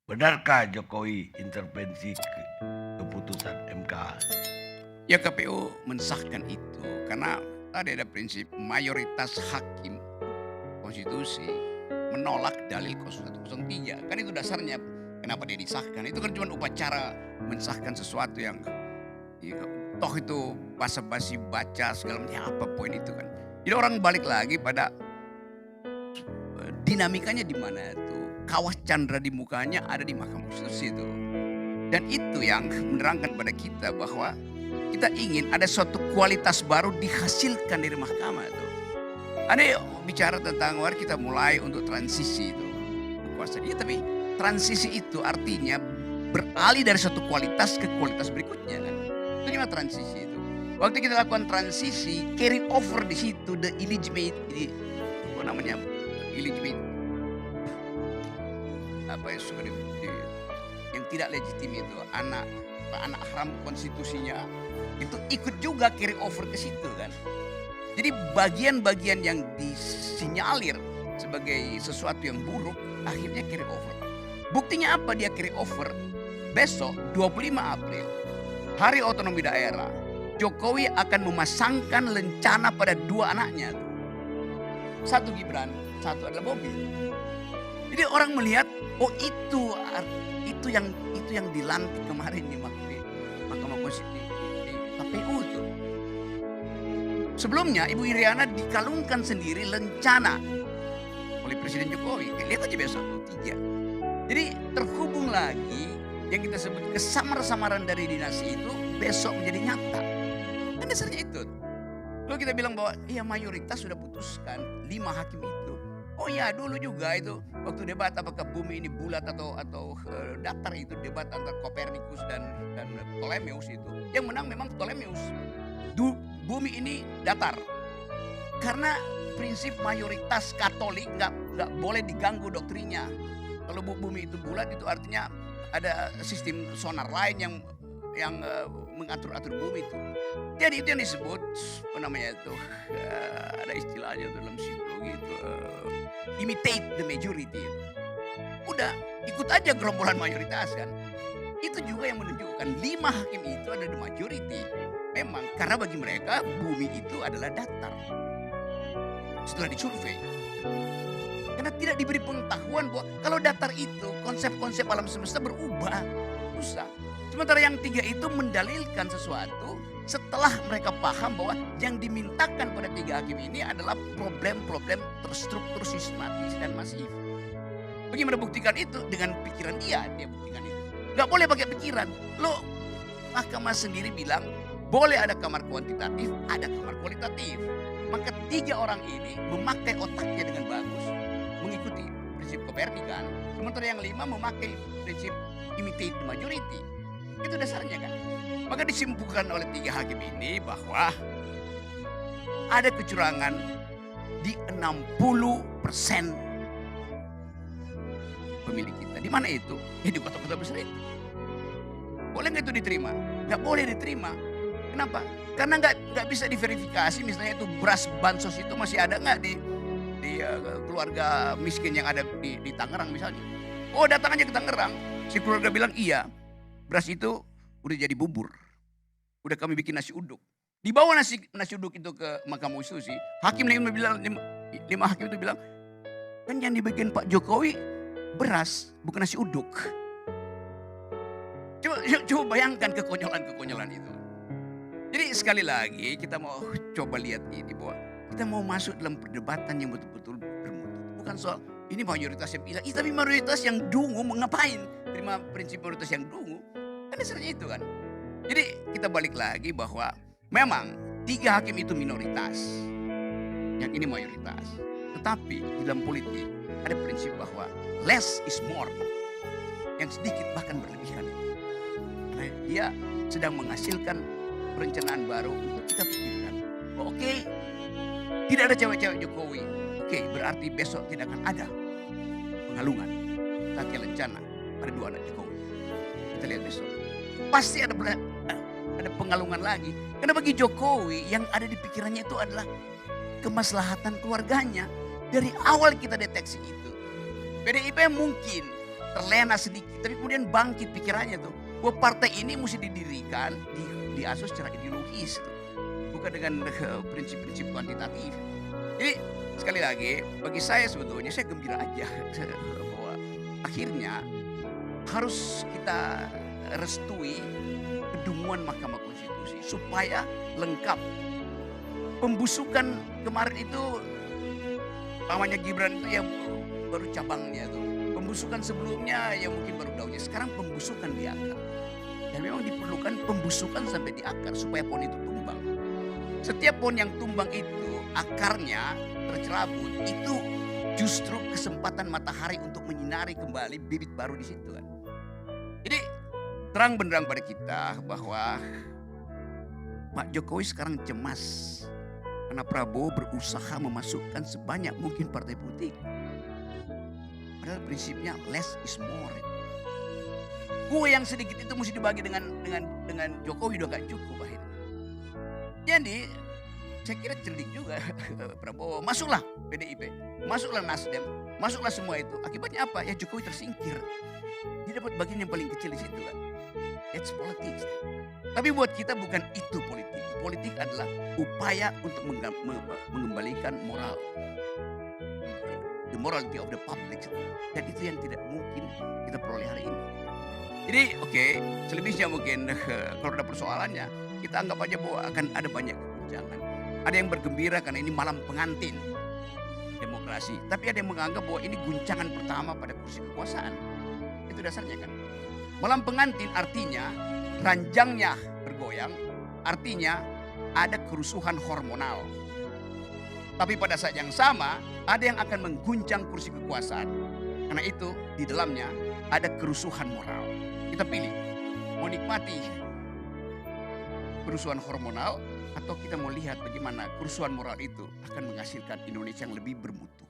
Benarkah Jokowi intervensi keputusan MK? Ya KPU mensahkan itu karena tadi ada prinsip mayoritas hakim konstitusi menolak dalil 0103. Kan itu dasarnya kenapa dia disahkan. Itu kan cuma upacara mensahkan sesuatu yang ya, toh itu basa-basi baca segala macam apa poin itu kan. Jadi orang balik lagi pada dinamikanya di mana itu. Kawas candra di mukanya ada di Mahkamah Konstitusi itu. Dan itu yang menerangkan pada kita bahwa kita ingin ada suatu kualitas baru dihasilkan dari mahkamah itu. Ada bicara tentang mari kita mulai untuk transisi itu kekuasaan. Ya, tapi transisi itu artinya beralih dari suatu kualitas ke kualitas berikutnya kan. Itu cuma transisi itu. Waktu kita lakukan transisi, carry over di situ the illegitimate, apa namanya illegitimate, apa yang suka yang tidak legitim itu anak haram konstitusinya itu ikut juga carry over ke situ kan. Jadi bagian-bagian yang disinyalir sebagai sesuatu yang buruk akhirnya carry over. Buktinya apa dia carry over? Besok 25 April hari otonomi daerah, Jokowi akan memasangkan lencana pada dua anaknya. Satu Gibran, satu adalah Bobi. Jadi orang melihat oh itu yang dilantik kemarin di Mahkamah Konstitusi di KPU itu. Sebelumnya Ibu Iriana dikalungkan sendiri lencana oleh Presiden Jokowi. Lihat aja besok 3. Jadi terhubung lagi yang kita sebut kesamar-samaran dari dinasti itu besok menjadi nyata. Kan dasarnya itu. Lalu kita bilang bahwa iya mayoritas sudah putuskan 5 hakim itu. Oh ya dulu juga itu waktu debat apakah bumi ini bulat atau datar itu debat antara Kopernikus dan Ptolemeus itu. Yang menang memang Ptolemeus. Bumi ini datar. Karena prinsip mayoritas Katolik nggak boleh diganggu doktrinnya. Kalau bumi itu bulat itu artinya ada sistem sonar lain yang mengatur-atur bumi itu. Jadi itu yang disebut apa namanya itu ada istilahnya dalam psikologi itu imitate the majority itu. Udah ikut aja gerombolan mayoritas kan. Itu juga yang menunjukkan 5 hakim itu ada the majority. Memang karena bagi mereka bumi itu adalah datar. Setelah disurvei. Karena tidak diberi pengetahuan bahwa kalau datar itu konsep-konsep alam semesta berubah. Susah. Sementara yang 3 itu mendalilkan sesuatu setelah mereka paham bahwa yang dimintakan pada 3 hakim ini adalah problem-problem terstruktur sistematis dan masif. Bagaimana buktikan itu? Dengan pikiran dia buktikan itu. Gak boleh pakai pikiran. Lo mahkamah sendiri bilang boleh ada kamar kuantitatif, ada kamar kualitatif. Maka 3 orang ini memakai otaknya dengan bagus. Mengikuti prinsip Kopernikan. Sementara yang 5 memakai prinsip imitate the majority. Itu dasarnya kan. Maka disimpulkan oleh 3 hakim ini bahwa ada kecurangan di 60% pemilih kita. Di mana itu? Ya di kota-kota besar itu. Boleh nggak itu diterima? Nggak boleh diterima. Kenapa? Karena nggak bisa diverifikasi. Misalnya itu beras bansos itu masih ada nggak di keluarga miskin yang ada di Tangerang misalnya. Oh datang aja ke Tangerang. Si keluarga bilang iya. Beras itu udah jadi bubur. Udah kami bikin nasi uduk. Dibawa nasi uduk itu ke Mahkamah Konstitusi. Hakim 5 hakim itu bilang, kan yang dibikin Pak Jokowi beras, bukan nasi uduk. Coba bayangkan kekonyolan itu. Jadi sekali lagi kita mau coba lihat ini bahwa kita mau masuk dalam perdebatan yang betul-betul bermutu. Bukan soal ini mayoritas yang bilang, tapi mayoritas yang dungu mau ngapain? Terima prinsip mayoritas yang dungu. Kan dasarnya itu kan. Jadi kita balik lagi bahwa memang 3 hakim itu minoritas. Yang ini mayoritas. Tetapi di dalam politik ada prinsip bahwa less is more. Yang sedikit bahkan berlebihan. Karena dia sedang menghasilkan perencanaan baru untuk kita pikirkan. Oke, tidak ada cewek-cewek Jokowi. Oke, berarti besok tidak akan ada pengalungan. Kaki lencana pada 2 anak Jokowi. Kita lihat besok. Pasti ada pengalungan lagi. Karena bagi Jokowi yang ada di pikirannya itu adalah kemaslahatan keluarganya. Dari awal kita deteksi itu. PDIP mungkin terlena sedikit, tapi kemudian bangkit pikirannya tuh. Bahwa partai ini mesti didirikan, diasuh secara ideologis tuh. Bukan dengan prinsip-prinsip kuantitatif. Jadi sekali lagi, bagi saya sebetulnya saya gembira aja bahwa akhirnya harus kita restui kedunguan Mahkamah Konstitusi supaya lengkap. Pembusukan kemarin itu pamannya Gibran itu ya baru cabangnya tuh. Pembusukan sebelumnya ya mungkin baru daunnya. Sekarang pembusukan di akar. Dan memang diperlukan pembusukan sampai di akar supaya pohon itu tumbang. Setiap pohon yang tumbang itu akarnya tercerabut, itu justru kesempatan matahari untuk menyinari kembali bibit baru di situ kan. Jadi terang benderang pada kita bahwa Pak Jokowi sekarang cemas karena Prabowo berusaha memasukkan sebanyak mungkin partai politik. Padahal prinsipnya less is more. Kue yang sedikit itu mesti dibagi dengan Jokowi udah gak cukup akhirnya. Jadi saya kira cerdik juga Prabowo. Masuklah PDIP, masuklah Nasdem, masuklah semua itu. Akibatnya apa? Ya Jokowi tersingkir. Dia dapat bagian yang paling kecil di situ kan. That's politics. Tapi buat kita bukan itu politik. Politik adalah upaya untuk mengembalikan moral. The morality of the public. Dan itu yang tidak mungkin kita peroleh hari ini. Jadi oke, selebihnya mungkin kalau ada persoalannya, kita anggap aja bahwa akan ada banyak keguncangan. Ada yang bergembira karena ini malam pengantin demokrasi. Tapi ada yang menganggap bahwa ini guncangan pertama pada kursi kekuasaan. Itu dasarnya kan. Malam pengantin artinya ranjangnya bergoyang, artinya ada kerusuhan hormonal. Tapi pada saat yang sama, ada yang akan mengguncang kursi kekuasaan. Karena itu di dalamnya ada kerusuhan moral. Kita pilih, mau nikmati kerusuhan hormonal atau kita mau lihat bagaimana kerusuhan moral itu akan menghasilkan Indonesia yang lebih bermutu.